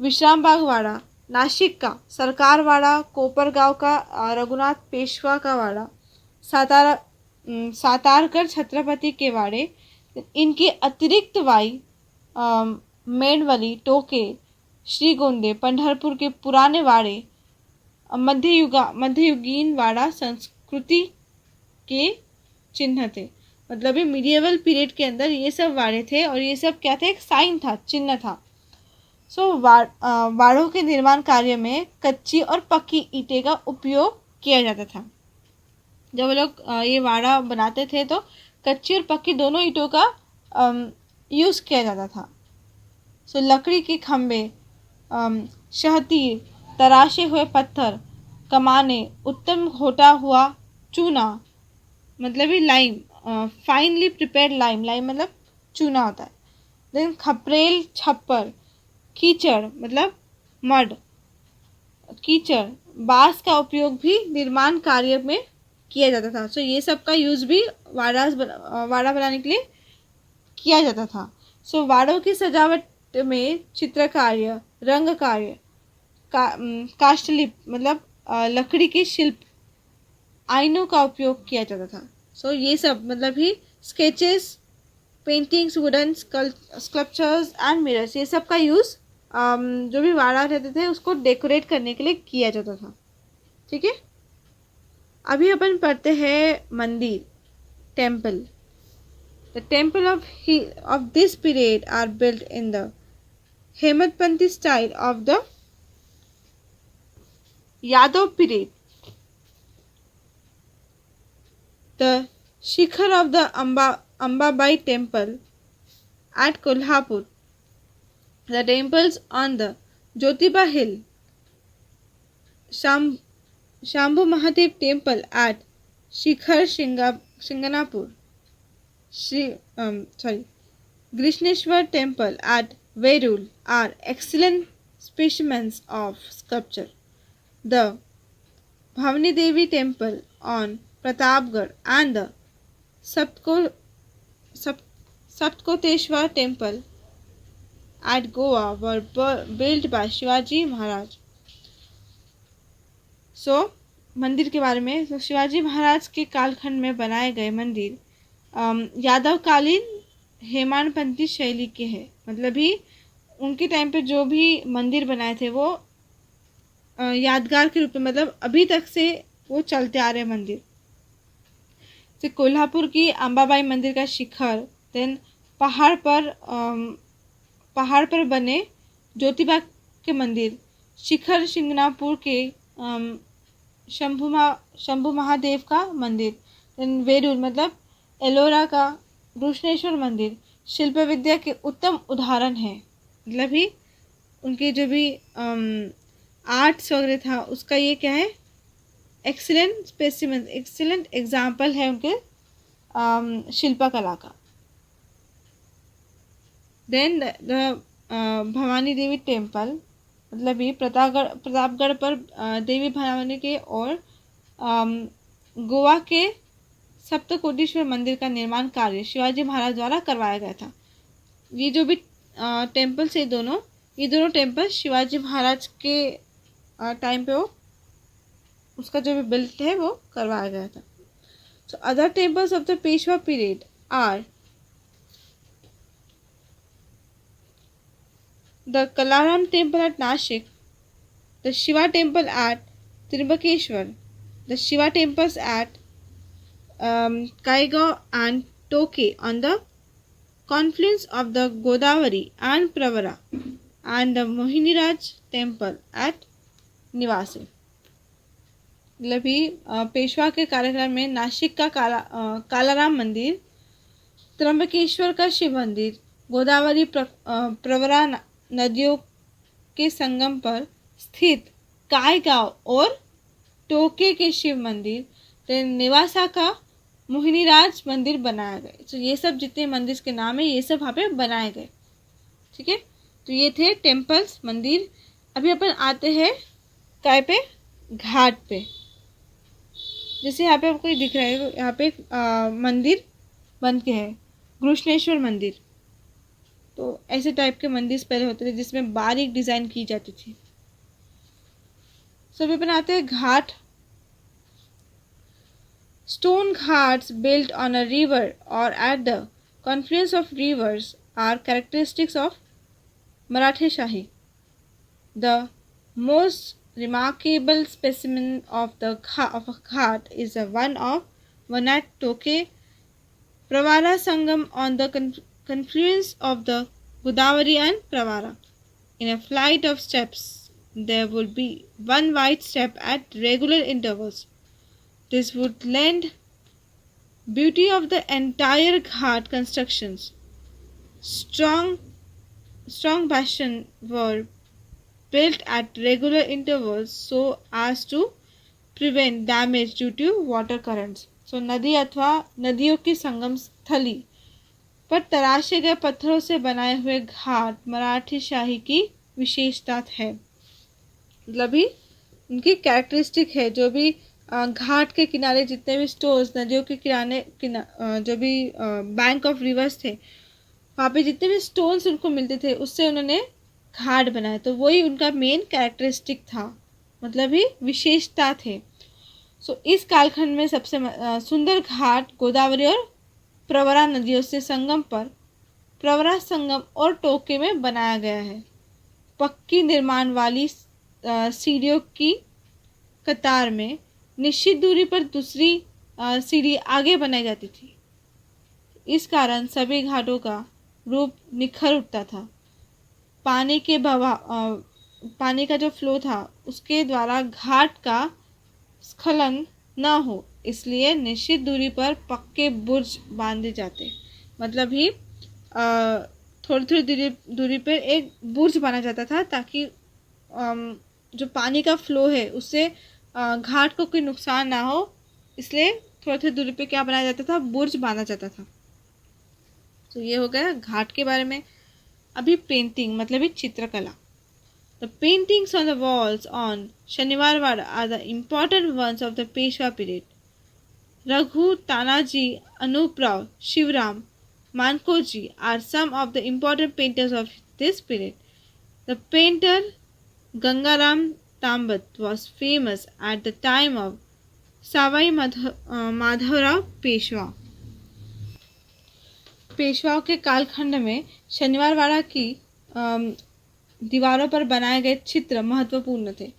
विश्राम बाग वाड़ा, नासिक का सरकार वाड़ा, कोपरगांव का रघुनाथ पेशवा का वाड़ा, सातारकर छत्रपति के वाड़े, इनके अतिरिक्त मेंडवली, टोके, श्रीगोंदे, पंढरपुर के पुराने वाड़े मध्ययुगीन वाड़ा संस्कृति के चिन्ह थे। मतलब ये मिडिएवल पीरियड के अंदर ये सब वाड़े थे और ये सब क्या थे, एक साइन था, चिन्ह था। सो वाड़ों के निर्माण कार्य में कच्ची और पक्की ईंटें का उपयोग किया जाता था। जब वो लोग ये वाड़ा बनाते थे तो कच्ची और पक्की दोनों ईंटों का यूज़ किया जाता था। सो लकड़ी के खम्भे, शहतीर, तराशे हुए पत्थर, कमाने, उत्तम घोटा हुआ चूना मतलब ये लाइम, फाइनली प्रिपेयर्ड लाइम मतलब चूना होता है। देन खपरेल, छप्पर, कीचड़ मतलब मड, कीचड़, बांस का उपयोग भी निर्माण कार्य में किया जाता था। सो ये सब का यूज़ भी वाड़ा बनाने के लिए किया जाता था। सो वाड़ों की सजावट में चित्रकार्य, रंग कार्य, काष्ठलिप मतलब लकड़ी के शिल्प, आइनों का उपयोग किया जाता था। सो ये सब मतलब ही sketches, paintings, wooden sculptures and mirrors, ये सब का यूज़ जो भी वाड़ा रहते थे उसको डेकोरेट करने के लिए किया जाता था, ठीक है। अभी अपन पढ़ते हैं मंदिर, temple. The temple of this period are built in the Hemadpanthi style of the Yadav period. The Shikhar of the Ambabai temple at Kolhapur The temples on the Jyotiba Hill, Shambhu Mahadev Temple at Shikhar Shinganapur, Grishneshwar Temple at Verul are excellent specimens of sculpture. The Bhavani Devi Temple on Pratapgarh and the Sapko, Sap, Sapkoteshwar Temple at Goa were built by Shivaji Maharaj. मंदिर के बारे में शिवाजी महाराज के कालखंड में बनाए गए मंदिर यादव कालीन हेमाडपंथी शैली के हैं। मतलब ही उनके टाइम पे जो भी मंदिर बनाए थे वो यादगार के रूप में, मतलब अभी तक से वो चलते आ रहे मंदिर। जैसे कोल्हापुर की अंबाबाई मंदिर का शिखर, देन पहाड़ पर बने ज्योतिबा के मंदिर, शिखर शिंगणापुर के शंभु महादेव का मंदिर, देन वेरूर मतलब एलोरा का कृष्णेश्वर मंदिर शिल्प विद्या के उत्तम उदाहरण है। मतलब ही उनके जो भी आर्ट्स वगैरह था उसका ये क्या है, एक्सीलेंट स्पेसिमेन, एक्सीलेंट एग्जाम्पल है उनके शिल्पकला का। Then the Bhavani Devi temple, मतलब ये प्रतापगढ़ पर देवी भवानी के और गोवा के सप्तकोटीश्वर मंदिर का निर्माण कार्य शिवाजी महाराज द्वारा करवाया गया था। ये जो भी टेम्पल्स है ये दोनों टेम्पल शिवाजी महाराज के टाइम पे वो उसका जो भी बिल्ट है वो करवाया गया था। So other temples of the Peshwa period are the Kalaram temple at Nashik, the Shiva temple at Trimbakeshwar, the Shiva temples at Kaigaon and Toke on the confluence of the Godavari and Pravara, and the Mohiniraj temple at Nivasi. मतलब ही पेशवा के कार्यक्रम में नासिक का कालाराम मंदिर, त्र्यंबकेश्वर का शिव मंदिर, गोदावरी प्रवरा नदियों के संगम पर स्थित कायगांव और टोके के शिव मंदिर, निवासा का मोहिनीराज मंदिर बनाया गया। तो ये सब जितने मंदिर के नाम है ये सब वहाँ पे बनाए गए। ठीक है, तो ये थे टेम्पल्स, मंदिर। अभी अपन आते हैं काय पे, घाट पे। जैसे यहाँ पे आपको दिख रहा है, यहाँ पे मंदिर बन के है कृष्णेश्वर मंदिर। तो ऐसे टाइप के मंदिर पहले होते थे जिसमें बारीक डिजाइन की जाती थी। सभी बनाते हैं घाट। Stone ghats built on a river और at the confluence of rivers are characteristics of Marathe Shahi. The most remarkable specimen of a ghat is the one at Toke Pravara Sangam on the confluence of the Godavari and Pravara. In a flight of steps, there would be one wide step at regular intervals. This would lend beauty of the entire ghat constructions. Strong bastions were built at regular intervals so as to prevent damage due to water currents. So नदी अथवा नदियों की संगम स्थली पर तराशे गए पत्थरों से बनाए हुए घाट मराठी शाही की विशेषता है। मतलब ही उनकी कैरेक्टरिस्टिक है। जो भी घाट के किनारे जितने भी स्टोर्स, नदियों के किनारे जो भी बैंक ऑफ रिवर्स थे, वहाँ पे जितने भी स्टोन्स उनको मिलते थे उससे उन्होंने घाट बनाए। तो वही उनका मेन कैरेक्टरिस्टिक था, मतलब ही विशेषता थे। सो इस कालखंड में सबसे सुंदर घाट गोदावरी और प्रवरा नदियों से संगम पर प्रवरा संगम और टोके में बनाया गया है। पक्की निर्माण वाली सीढ़ियों की कतार में निश्चित दूरी पर दूसरी सीढ़ी आगे बनाई जाती थी। इस कारण सभी घाटों का रूप निखर उठता था। पानी का जो फ्लो था उसके द्वारा घाट का स्खलन न हो, इसलिए निश्चित दूरी पर पक्के बुर्ज बांधे जाते। मतलब ही थोड़ी थोड़ी दूरी पर एक बुर्ज बना जाता था, ताकि जो पानी का फ्लो है उससे घाट को कोई नुकसान ना हो, इसलिए थोड़ी थोड़ी दूरी पे क्या बनाया जाता था, बुर्ज बांधा जाता था। तो ये हो गया घाट के बारे में। अभी पेंटिंग मतलब चित्रकला। The paintings on the walls on Shaniwarwada are the important ones of the Peshwa period. Raghu, Tanaji, Anuprao, Shivram, Mankoji are some of the important painters of this period. The painter Gangaram Tambat was famous at the time of Savai Madhavrao Peshwa. पेशवाओं के कालखंड में शनिवारवाड़ा की दीवारों पर बनाए गए चित्र महत्वपूर्ण थे.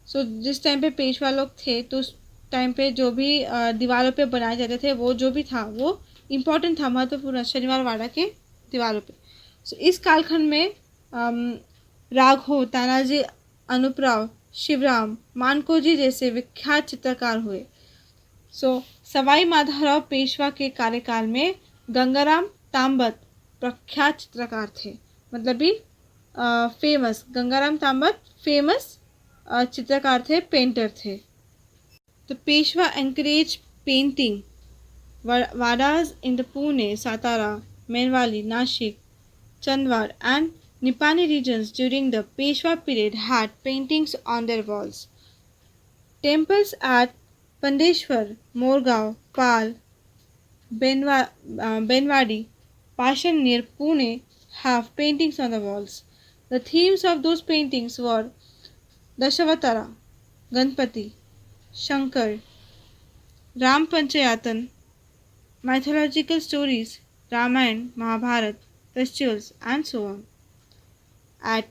सो जिस टाइम पे पेशवा लोग थे तो उस टाइम पे जो भी दीवारों पे बनाए जाते थे वो जो भी था वो इम्पोर्टेंट था, महत्वपूर्ण शनिवारवाड़ा के दीवारों पे. सो इस कालखंड में राघव, तानाजी, अनुप्राव, शिवराम, मानकोजी जैसे विख्यात चित्रकार हुए. सो सवाई माधवराव पेशवा के कार्यकाल में गंगाराम तांबत प्रख्यात चित्रकार थे, मतलब भी फेमस. गंगाराम तांबत फेमस चित्रकार थे, पेंटर थे. The Peshwa encouraged painting Vadas in the Pune, Satara, Menwali, Nashik, Chandwad and Nipani regions during the Peshwa period had paintings on their walls. Temples at Pandeshwar, Morgaon, Pal, Benwadi, Pashan near Pune have paintings on the walls. The themes of those paintings were Dashavatara, Ganpati, Shankar, Ram Panchayatan, mythological stories, Ramayana, Mahabharata, festivals, and so on. At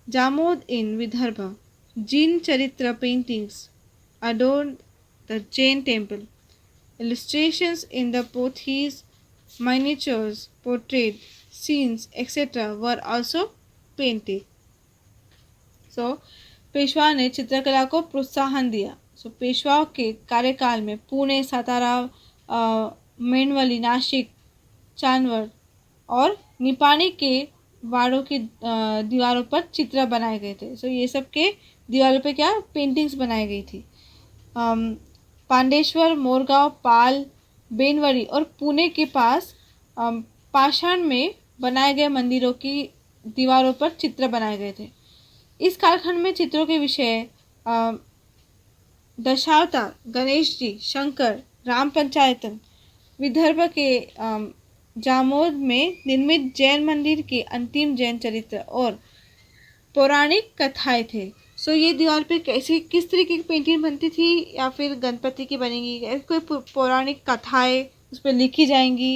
Jamod in Vidarbha, Jain Charitra paintings adorned the Jain temple. Illustrations in the pothis, miniatures, portrait, scenes, etc. were also painted. So, Peshwa ने चित्रकला को प्रोत्साहन दिया. सो पेशवाओं के कार्यकाल में पुणे, सातारा, मेनवली, नासिक, चांदवड और निपानी के वाड़ों की दीवारों पर चित्र बनाए गए थे. सो ये सब के दीवारों पे क्या पेंटिंग्स बनाई गई थी. पांडेश्वर, मोरगांव, पाल, बेनवड़ी और पुणे के पास पाषाण में बनाए गए मंदिरों की दीवारों पर चित्र बनाए गए थे. इस कालखंड में चित्रों के विषय दशावतार, गणेश जी, शंकर, राम पंचायतन, विदर्भ के जामोद में निर्मित जैन मंदिर के अंतिम जैन चरित्र और पौराणिक कथाएं थे. सो ये दीवार पे कैसी किस तरीके की पेंटिंग बनती थी, या फिर गणपति की बनेगी, कोई पौराणिक कथाएं उस पर लिखी जाएंगी,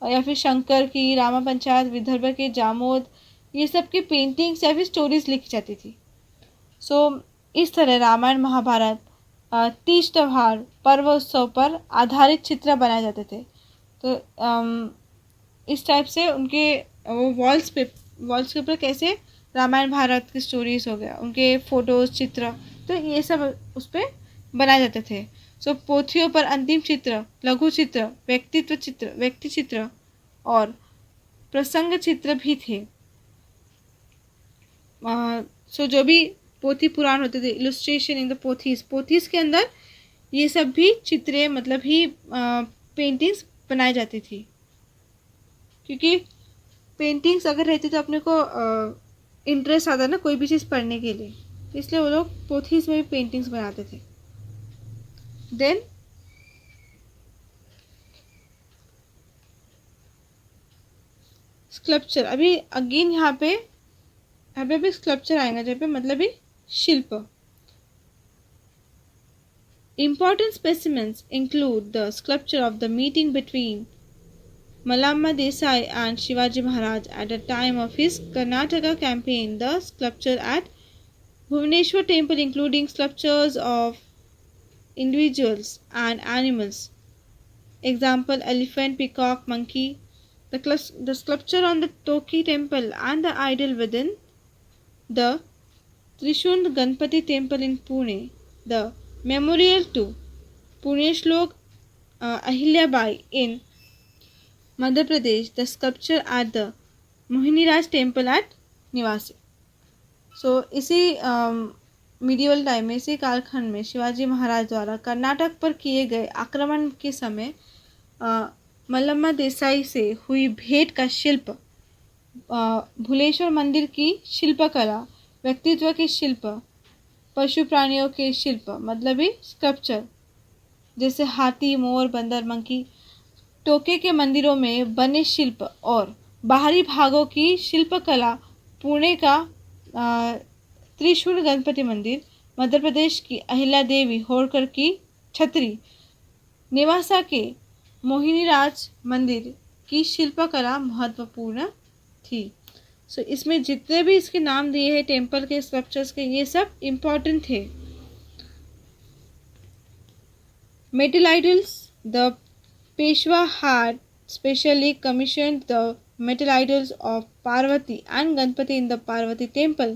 या फिर शंकर की, रामा पंचायत, विदर्भ के जामोद, ये सब की पेंटिंग्स या फिर स्टोरीज लिखी जाती थी. सो इस तरह रामायण, महाभारत, तीज त्योहार, पर्व उत्सव पर आधारित चित्र बनाए जाते थे. तो इस टाइप से उनके वो वॉल्स के ऊपर कैसे रामायण भारत की स्टोरीज हो गया, उनके फोटोज, चित्र, तो ये सब उस पर बनाए जाते थे. सो पोथियों पर अंतिम चित्र, लघु चित्र, व्यक्ति चित्र और प्रसंग चित्र भी थे. सो जो भी पोथी पुराण होते थे, इलस्ट्रेशन इन द पोथीस के अंदर ये सब भी चित्रे मतलब ही पेंटिंग्स बनाई जाती थी. क्योंकि पेंटिंग्स अगर रहती तो अपने को इंटरेस्ट आता ना कोई भी चीज़ पढ़ने के लिए, इसलिए वो लोग पोथीस में भी पेंटिंग्स बनाते थे. Then sculpture. अभी अगेन यहाँ पे भी स्कल्पचर आएगा, जहाँ पे मतलब ही शिल्प. Important specimens include the sculpture of the meeting between Malamma Desai and Shivaji Maharaj at the time of his Karnataka campaign, the sculpture at Bhubaneswar temple including sculptures of individuals and animals. Example, elephant, peacock, monkey. The sculpture on the Toki temple and the idol within the Trishund Ganpati temple in Pune. The memorial to Puneshlok Ahilyabai in Madhya Pradesh. The sculpture at the Mohiniraj temple at निवासी। सो इसी medieval time में, इसी कालखंड में शिवाजी महाराज द्वारा कर्नाटक पर किए गए आक्रमण के समय मल्लम्मा देसाई से हुई भेंट का शिल्प, भुलेश्वर मंदिर की शिल्पकला, व्यक्तित्व के शिल्प, पशु प्राणियों के शिल्प मतलब ही स्कल्पचर, जैसे हाथी, मोर, बंदर, मंकी, टोके के मंदिरों में बने शिल्प और बाहरी भागों की शिल्पकला, पुणे का त्रिशूल गणपति मंदिर, मध्य प्रदेश की अहिल्या देवी होळकर की छतरी, नेवासा के मोहिनीराज मंदिर की शिल्पकला महत्वपूर्ण थी। सो इसमें जितने भी इसके नाम दिए हैं टेम्पल के, स्कल्पचर्स के, ये सब इम्पोर्टेंट थे। Metal idols, the Peshwa had specially commissioned the metal idols of Parvati and Ganpati in the Parvati temple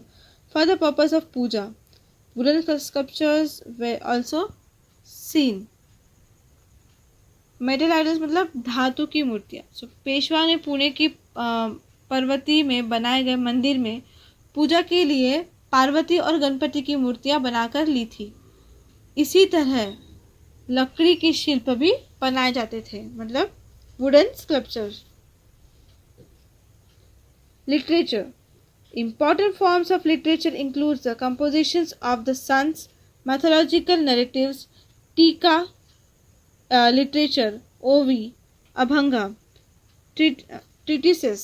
for the purpose of puja. Wooden sculptures were also seen. Metal idols मतलब धातु की मूर्तियाँ। सो पेशवा ने पुणे की पार्वती में बनाए गए मंदिर में पूजा के लिए पार्वती और गणपति की मूर्तियाँ बनाकर ली थी। इसी तरह लकड़ी के शिल्प भी बनाए जाते थे, मतलब wooden sculptures. Literature, important forms of literature includes the compositions of the sons, mythological narratives, tika literature, ovi, abhanga, treatises,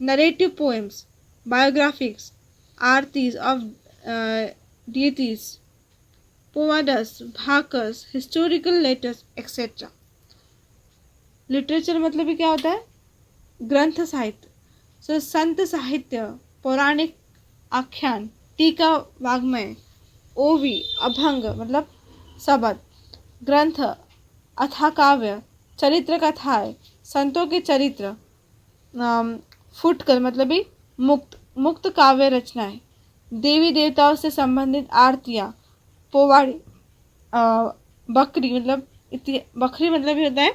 narrative poems, biographies, aartis of deities, powadas, bhakas, historical letters etcetera. Literature मतलब भी क्या होता है? ग्रंथ साहित्य। सो संत साहित्य, पौराणिक आख्यान, टीका वाग्मय, ओवी अभंग मतलब शब्द, ग्रंथ अथा काव्य, चरित्र कथाएं, संतों के चरित्र, फुटकर मतलब भी मुक्त काव्य रचनाएं, देवी देवताओं से संबंधित आरतियाँ, पोवाड़ी, बकरी मतलब बकरी मतलब भी होता है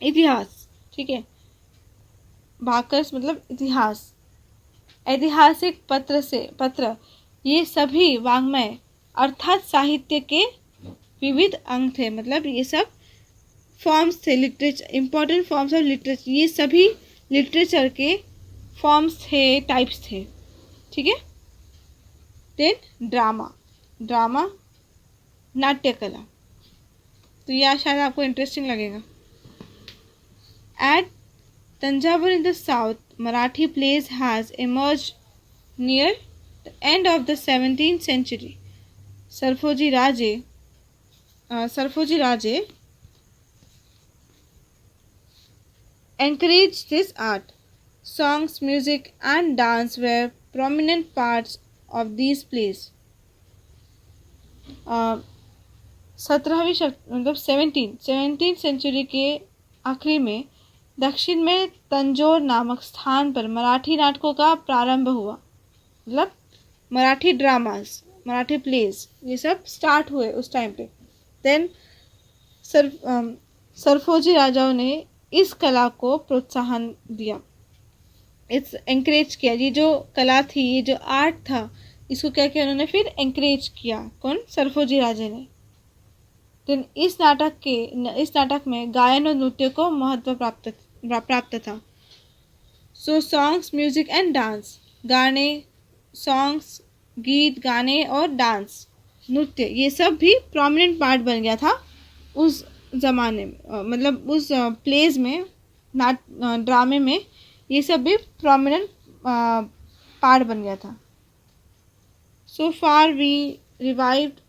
इतिहास, ठीक है। भाकर्स मतलब इतिहास, ऐतिहासिक पत्र, ये सभी वाङ्मय अर्थात साहित्य के विविध अंग थे। मतलब ये सब फॉर्म्स थे literature, important forms of literature, ये सभी लिटरेचर के फॉर्म्स थे, टाइप्स थे, ठीक है। देन ड्रामा नाट्य कला, तो यह शायद आपको इंटरेस्टिंग लगेगा। At Thanjavur in the south, Marathi plays has emerged near the end of the 17th century. Sarfoji Raje encouraged this art. Songs, music and dance were prominent parts of these plays. 17वीं मतलब 17th century के आखिरी में दक्षिण में तंजौर नामक स्थान पर मराठी नाटकों का प्रारंभ हुआ। मतलब मराठी ड्रामास, मराठी प्लेस ये सब स्टार्ट हुए उस टाइम पे। देन सरफोजी राजाओं ने इस कला को प्रोत्साहन दिया, इस एंकरेज किया। ये जो कला थी, ये जो आर्ट था, इसको क्या किया उन्होंने फिर एंकरेज किया। कौन? सरफोजी राजे ने। देन इस नाटक में गायन और नृत्य को महत्व प्राप्त था। सो सॉन्ग्स, म्यूजिक एंड डांस, गाने, सॉन्ग्स, गीत, गाने और डांस, नृत्य, ये सब भी प्रोमिनेंट पार्ट बन गया था उस ज़माने में। मतलब उस प्लेज में, ड्रामे में ये सब भी प्रोमिनेंट पार्ट बन गया था। So far we revived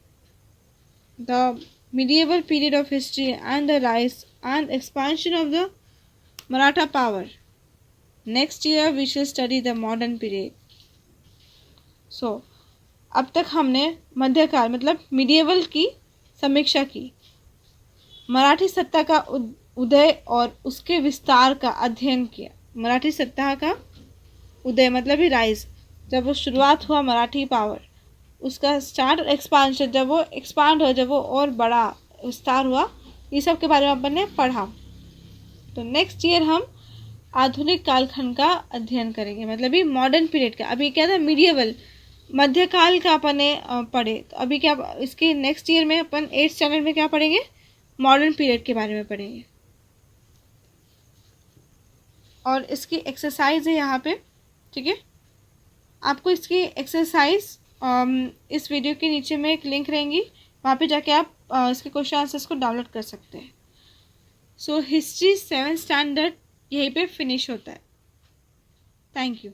the medieval period of history and the rise and expansion of the Maratha power. Next year we shall study the modern period. So, अब तक हमने मध्यकाल मतलब मिडिएवल की समीक्षा की, मराठी सत्ता का उदय और उसके विस्तार का अध्ययन किया। मराठी सत्ता का उदय मतलब ही राइज, जब वो शुरुआत हुआ मराठी पावर, उसका स्टार्ट और एक्सपांशन, जब वो एक्सपांड हो, जब वो और बड़ा विस्तार हुआ, ये सब के बारे में अपन ने पढ़ा। तो नेक्स्ट ईयर हम आधुनिक कालखंड का अध्ययन करेंगे, मतलब ये मॉडर्न पीरियड का। अभी क्या था, मीडिएवल मध्यकाल का अपन ने पढ़े, तो अभी क्या इसके नेक्स्ट ईयर में अपन 8th स्टैंडर्ड में क्या पढ़ेंगे, मॉडर्न पीरियड के बारे में पढ़ेंगे। और इसकी एक्सरसाइज है यहाँ पे, ठीक है। आपको इसकी एक्सरसाइज इस वीडियो के नीचे में एक लिंक रहेंगी, वहाँ पे जाके आप इसके क्वेश्चन आंसर्स को डाउनलोड कर सकते हैं। सो हिस्ट्री 7th स्टैंडर्ड यहीं पे फिनिश होता है। Thank you.